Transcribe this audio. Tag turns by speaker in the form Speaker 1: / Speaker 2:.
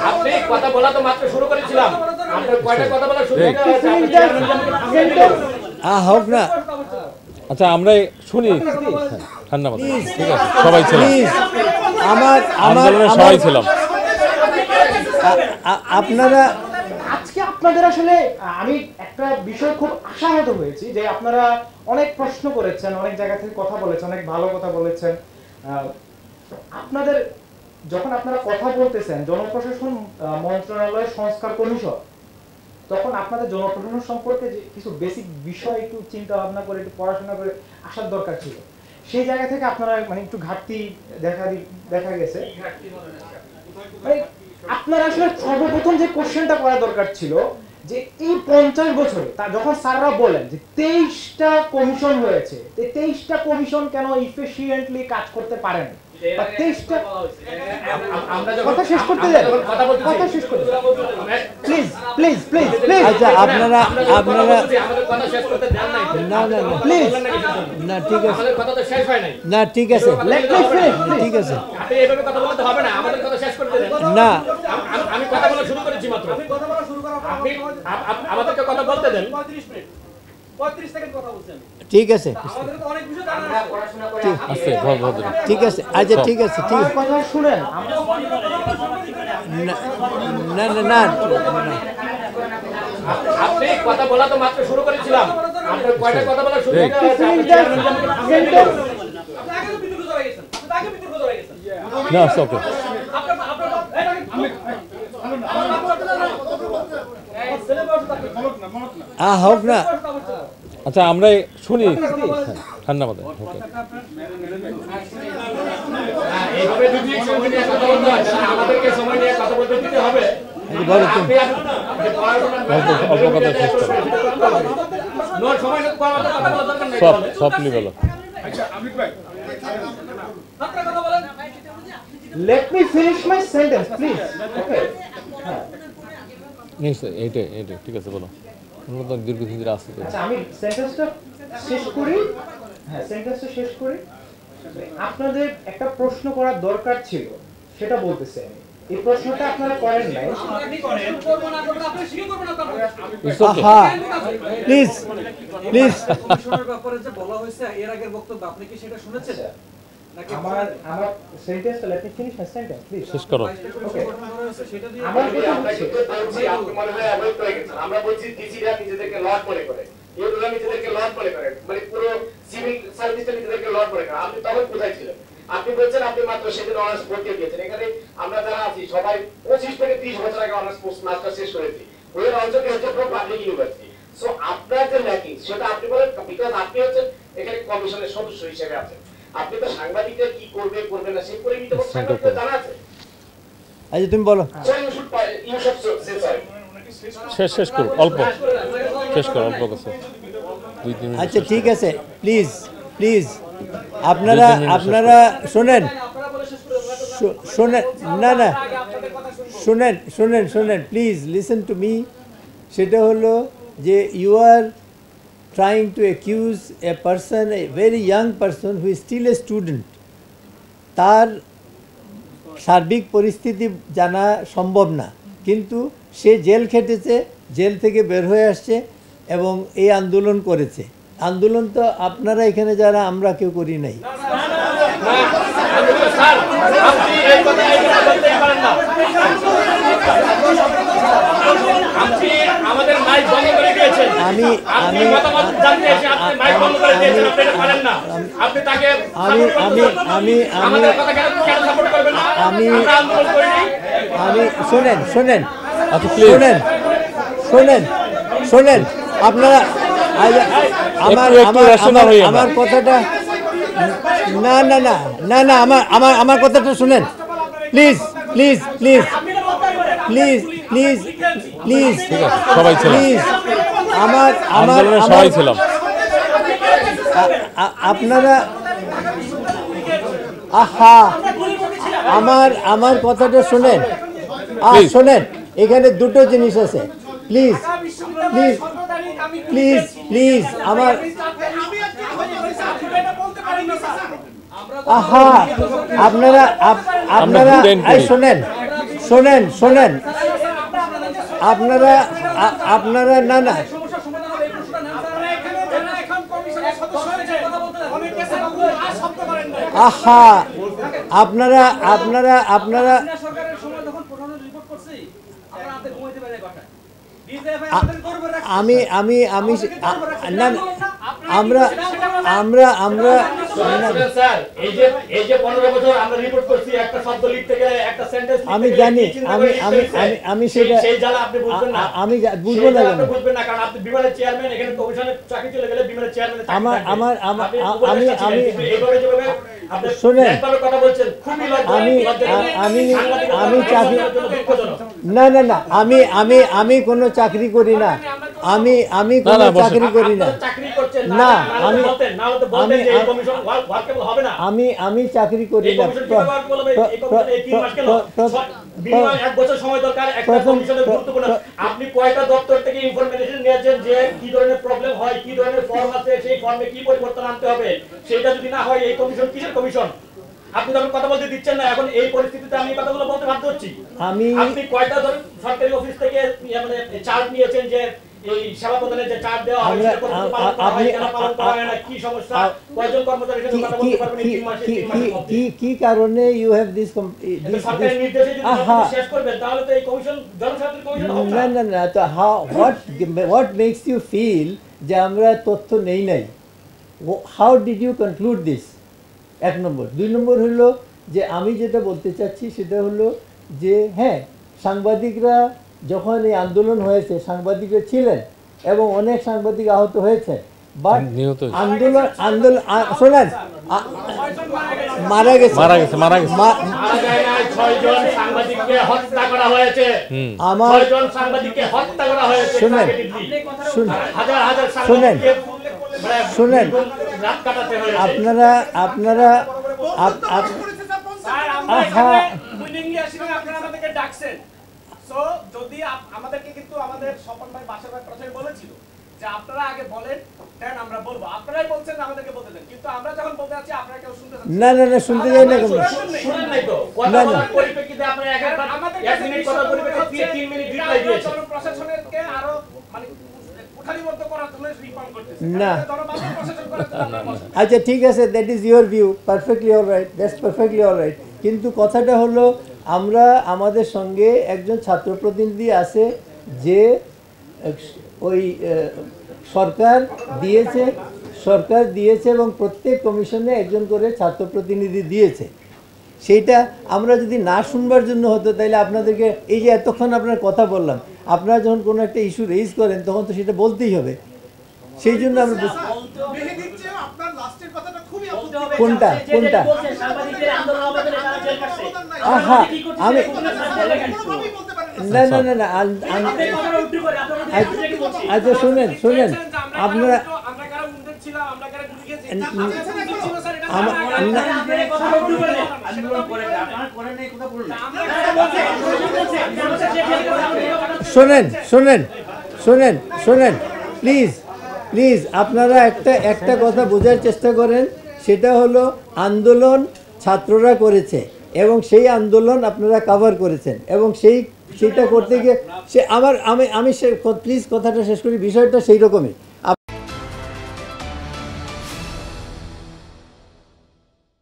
Speaker 1: আপনি কথা বলা তো মাত্র শুরু করেছিলাম, আপনার কয়টা কথা বলা শুরু
Speaker 2: হোক না।
Speaker 3: আচ্ছা আমরা শুনি, ঠান্ডা মাথায়, ঠিক আছে, সবাই ছিলাম, আন্দোলনে সবাই ছিলাম।
Speaker 2: আপনারা
Speaker 4: আজকে আপনাদের আসলে আমি একটা বিষয় খুব আশাহত হয়েছি যে আপনারা অনেক প্রশ্ন করেছেন, অনেক জায়গা থেকে কথা বলেছেন, অনেক ভালো কথা বলেছেন। আপনাদের যখন আপনারা কথা বলতেছেন জনপ্রশাসন মন্ত্রণালয়ের সংস্কার কমিশন, তখন আপনাদের জনপ্রশাসন সম্পর্কে যে কিছু বেসিক বিষয় একটু চিন্তা ভাবনা করে একটু পড়াশোনা করে আসার দরকার ছিল। সেই জায়গা থেকে আপনারা মানে একটু ঘাটতি দেখা গেছে। আপনারা আসলে সর্বপ্রথম যে কোশ্চেনটা করা দরকার ছিল যে এই 50 বছরে যখন স্যাররা বলেন যে 23টা কমিশন হয়েছে, 23টা কমিশন কেন ইফিশিয়েন্টলি কাজ করতে পারেন? কথা শেষ করতে দেন, কথা শেষ করতে প্লিজ প্লিজ প্লিজ প্লিজ।
Speaker 2: আচ্ছা আপনারা
Speaker 1: কথা শেষ করতে দেন নাই।
Speaker 2: না না না প্লিজ না, ঠিক আছে,
Speaker 1: আমাদের কথা তো শেষ হয় নাই।
Speaker 2: না ঠিক আছে, ঠিক আছে,
Speaker 1: আপনি এইভাবে কথা বলতে হবে না, আমাদের কথা শেষ করতে দেন।
Speaker 2: না
Speaker 1: আমি কথা বলা শুরু করেছি মাত্র, আপনি আমাদেরকে কথা বলতে দেন।
Speaker 5: 35 সেকেন্ড কথা বলছেন,
Speaker 2: ঠিক আছে,
Speaker 5: আমাদের তো অনেক বিষয় জানা আছে, পড়াশোনা করে
Speaker 3: আস্তে ভদ্র,
Speaker 2: ঠিক আছে, আচ্ছা ঠিক আছে, ঠিক আছে,
Speaker 4: কথা শুনেন।
Speaker 2: না না না
Speaker 1: আপনি কথা বলা তো মাত্র শুরু করেছিলাম, আপনার কয়টা কথা বলা শুরু
Speaker 5: আপনি আগে তো বিদ্যুৎ ধরে গেছেন, আপনি আগে বিদ্যুৎ ধরে গেছেন
Speaker 3: না ওকে,
Speaker 2: হোক না।
Speaker 3: আচ্ছা আমরা শুনি, ঠান্ডা মাথায়,
Speaker 1: এইভাবে যদি সময় নিয়ে কথা বলতে হয় তাহলে আমাদেরকে সময় নিয়ে কথা বলতে দিতে হবে।
Speaker 3: অল্প কথা শেষ করো, সফটলি বলো।
Speaker 4: Let me finish my sentence, please. Okay.
Speaker 3: এইটাই ঠিক আছে, বলো। দীর্ঘদিন ধরে আসতে তো
Speaker 4: আচ্ছা আমি সেন্টেন্সটা শেষ করি। হ্যাঁ সেন্টেন্সটা শেষ করি। আপনাদের একটা প্রশ্ন করার দরকার ছিল, সেটা বলতেছি আমি। এই প্রশ্নটা আপনারা করেন নাই।
Speaker 5: আপনি করেন করব না করব আপনি শিখে করবেন না করবেন।
Speaker 2: প্লিজ প্লিজ,
Speaker 5: কমিশনের ব্যাপারে যে বলা হয়েছে এর আগের বক্তব্য আপনি কি সেটা শুনেছেন? নাকি
Speaker 4: আমার সেন্টেন্সটা let me finish my sentence, please.
Speaker 3: শেষ করো।
Speaker 4: Okay.
Speaker 5: সেটা দিয়ে
Speaker 4: আমার কথা হচ্ছে
Speaker 1: আপনি মনে হয় অ্যাভয়েড করে গেছেন। আমরা বলছি ডিসিরা নিজেদেরকে লর্ড মনে করে, এগুলো নিজেদেরকে লর্ড মনে করে, মানে পুরো সিভিল সার্ভিসটা নিজেদেরকে লর্ড মনে করে। আপনি তখন কোথায় ছিলেন? আপনি বলছেন আপনি মাত্র সেদিন অনার্স পড়তে গিয়েছেন। এখানে আমরা যারা আছি সবাই 25 থেকে 30 বছর আগে অনার্স মাস্টার শেষ করেছি। ওই অঞ্চলটি হচ্ছে পুরো পাবলিক ইউনিভার্সিটি। সো আপনার যে ল্যাকিং সেটা আপনি বলেন বিকজ আপনি হচ্ছেন এখানে কমিশনের সদস্য হিসেবে আছেন। আপনি তো সাংবাদিকরা কি করবে করবে না সেই পরিমিত সাংবাদিকদের জানা আছে।
Speaker 2: আচ্ছা তুমি বলো।
Speaker 3: শেষ করো, অল্প শেষ করো, অল্প কথা, 2-3 মিনিট।
Speaker 2: আচ্ছা ঠিক আছে, প্লিজ প্লিজ আপনারা শোনেন, শোনেন, না না শোনেন প্লিজ লিসেন টু মি। সেটা হলো যে you are trying to accuse a person, a very young person who is still a student, তার সার্বিক পরিস্থিতি জানা সম্ভব না, কিন্তু সে জেল খেটেছে, জেল থেকে বের হয়ে আসছে এবং এই আন্দোলন করেছে। আন্দোলন তো আপনারা এখানে যারা আমরা কেউ করি নাই। শোনেন আপনারা আমার কথাটা না না না না না আমার কথাটা শুনেন please please please please please please
Speaker 3: সবাই ছিলাম,
Speaker 2: প্লিজ আমার
Speaker 3: সবাই ছিলাম।
Speaker 2: আপনারা আমার কথাটা শোনেন, শোনেন, এখানে দুটো জিনিস আছে, প্লিজ প্লিজ প্লিজ প্লিজ আমার আপনারা শোনেন শোনেন শোনেন আপনারা আপনারা না না
Speaker 5: সমস্যার সমাধান হবে এই প্রশ্নটা নেন স্যার। যারা এখন কমিশনের সদস্য হয়েছে কথা বলতে অনেকে আর শব্দ করেন না।
Speaker 2: আহা আপনারা আপনারা আপনারা
Speaker 5: হাসিনা সরকারের সময় যখন প্রধানের রিপোর্ট করছি আমরা হাতে ঘুমাইতে পারি বাসায়। ডিজিএফআই আমাদের করবে রাখছে।
Speaker 2: আমি আমি আমি না না, আমরা আমরা আমরা
Speaker 1: স্যার এই যে 15 বছর আমরা রিপোর্ট করছি একটা শব্দ লিখতে গেলে একটা সেন্টেন্স
Speaker 2: আমি জানি আমি সেটা
Speaker 1: সেই জ্বালা আপনি বুঝবেন না
Speaker 2: আমি বুঝবো না কেন
Speaker 1: আপনি বুঝবেন না কারণ আপনি বিমানের চেয়ারম্যান এখানে কমিশনের চাকরি চলে গেলে বিমানের চেয়ারম্যানের এইভাবে যেভাবে আপনি
Speaker 2: শুনেন
Speaker 1: একভাবে কথা বলছেন খুবই
Speaker 2: আমি চাকরি না না না আমি কোনো চাকরি করি না আমি কোনো চাকরি করি না
Speaker 1: চাকরি করছেন
Speaker 2: না
Speaker 1: আমি বলতেন না হলে বলতেন যে এই কমিশন ওয়ার্কেবল হবে না
Speaker 2: আমি চাকরি করি না
Speaker 1: বিনিময় 1 বছর সময় দরকার একটা কমিশনের গুরুত্বপূর্ণ আপনি কয়টা দপ্তর থেকে ইনফরমেশন নিয়েছেন যে কি ধরনের প্রবলেম হয় কি ধরনের ফর্ম আছে সেই ফর্মে কি পরিবর্তন আনতে হবে সেটা যদি না হয় এই কমিশন কিসের কমিশন আপনি যখন কথা বলতে দিচ্ছেন না এখন এই পরিস্থিতিতে আমি কথাগুলো বলতে বাধ্য হচ্ছি আপনি কয়টা সরকারি অফিস থেকে মানে চার্জ নিয়েছেন যে এই সেবা প্রদানের যে চার্জ দেওয়া হয় সেটা পালন করা হয় না কি সমস্যা কয়জন কর্মচারীর সাথে কথা বলতে পারবেন এই 3 মাসে
Speaker 2: কি কারণে ইউ হ্যাভ দিস
Speaker 1: সরকারের নির্দেশে যদি শেষ করবেন তাহলে তো এই কমিশন জনস্বার্থের কমিশন হবে
Speaker 2: না না না তো হোয়াট মেক্স ইউ ফিল যে আমরা তথ্য নেই নাই how did you conclude this 1 number 2 number হলো যে আমি যেটা বলতে চাচ্ছি সেটা হলো যে হ্যাঁ সাংবাদিকরা যখন এই আন্দোলন হয়েছে সাংবাদিকরা ছিলেন এবং অনেক সাংবাদিক আহত হয়েছে বাট আন্দোলন শোনেন মারা গেছে
Speaker 1: ছয়জন সাংবাদিককে হত্যা করা হয়েছে
Speaker 2: আমার
Speaker 1: 6 জন সাংবাদিককে হত্যা করা হয়েছে
Speaker 2: শুনেন
Speaker 1: হাজার হাজার
Speaker 2: শুনেন শুনেন
Speaker 1: রাত কাটাতে হয়েছে
Speaker 2: আপনারা আপনারা
Speaker 5: স্যার আমরা এখানে উইলিংলি আসিনি আপনারা আমাদেরকে ডাকছেন সো যদি আমাদেরকে কিন্তু আমাদের স্বপন ভাই বাসার ভাই প্রথমে বলেছিল যে আপনারা আগে বলেন দেন আমরা বলবো আপনারাই বলছেন আমাদেরকে বলতে দেন কিন্তু আমরা যখন বলতে যাচ্ছি আপনারা কেউ শুনতে চাচ্ছেন
Speaker 2: না না না শুনতে যাই না কেন
Speaker 1: শুনেন নাই তো কথা বলার পরিপ্রেক্ষিতে আপনারা
Speaker 5: আমাদের
Speaker 1: 1 মিনিট কথা পরিপ্রেক্ষিতে 3 মিনিট রিপ্লাই দিয়েছেন
Speaker 5: জনপ্রশাসনকে আরো মানে উঠালিবদ্ধ করার জন্য রিফর্ম করতেছে
Speaker 2: না
Speaker 5: জনবান্ধব প্রশাসন করার জন্য আমরা বলছি
Speaker 2: আচ্ছা ঠিক আছে that is your view perfectly alright that's perfectly alright কিন্তু কথাটা হলো আমরা আমাদের সঙ্গে একজন ছাত্র প্রতিনিধি আছে যে ওই সরকার দিয়েছে এবং প্রত্যেক কমিশনে একজন করে ছাত্র প্রতিনিধি দিয়েছে সেইটা আমরা যদি না শুনবার জন্য হতো তাহলে আপনাদেরকে এই যে এতক্ষণ আপনার কথা বললাম আপনারা যখন কোনো একটা ইস্যু রেইজ করেন তখন তো সেটা বলতেই হবে সেই জন্য আমরা কোনটা কোনটা আহা আমি না না না না আচ্ছা শুনেন শুনেন আপনারা শোনেন শোনেন শোনেন শোনেন প্লিজ প্লিজ আপনারা একটা কথা বোঝার চেষ্টা করেন সেটা হলো আন্দোলন ছাত্ররা করেছে এবং সেই আন্দোলন আপনারা কভার করেছেন এবং সেইটা করতে গিয়ে সে আমি প্লিজ কথাটা শেষ করি বিষয়টা সেই রকমই